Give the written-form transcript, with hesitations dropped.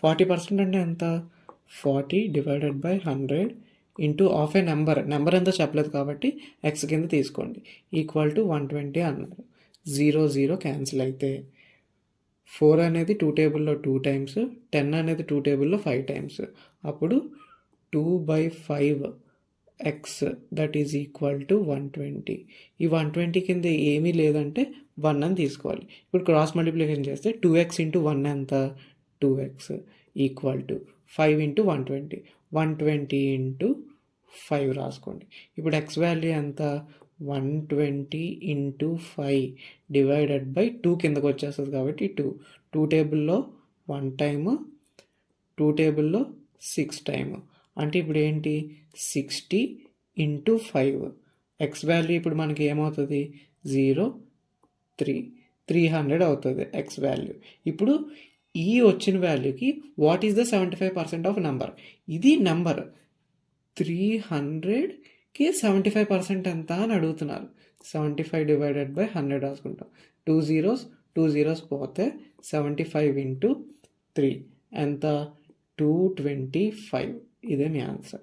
40% అంటే ఎంత? 40 divided by 100 into of A number ఎంతో చెప్పలేదు కాబట్టి ఎక్స్ కింద తీసుకోండి, ఈక్వల్ టు 120 అన్నారు. 0 0 క్యాన్సిల్ అయితే 4 అనేది 2 టేబుల్లో 2 టైమ్స్, 10 అనేది 2 టేబుల్లో 5 టైమ్స్. అప్పుడు 2/5 X that is equal to 120. ఈ 120 కింద ఏమీ లేదంటే 1 అని తీసుకోవాలి. ఇప్పుడు క్రాస్ మల్టిప్లికేషన్ చేస్తే 2x ఇంటూ 1 ఎంత? 2x equal to 5 into 120, 120 into 5 రాసుకోండి. ఇప్పుడు ఎక్స్ వాల్యూ ఎంత? 120 ఇంటూ 5 డివైడెడ్ బై 2 కిందకు వచ్చేస్తుంది కాబట్టి 2 టేబుల్లో 1 టైము, 2 టేబుల్లో 6 టైము. అంటే ఇప్పుడు ఏంటి? 60 ఇంటూ 5. ఎక్స్ వాల్యూ ఇప్పుడు మనకి ఏమవుతుంది? 300 అవుతుంది ఎక్స్ వాల్యూ. ఇప్పుడు ఈ వచ్చిన వాల్యూకి what is the 75% of number? ఇది నెంబర్ 300కి 75% ఎంత అని అడుగుతున్నారు. 75 డివైడెడ్ బై 100 రాసుకుంటాం. 2 zeros పోతే 75 ఇంటూ 3 ఎంత? 225. ఇదే మీ ఆన్సర్.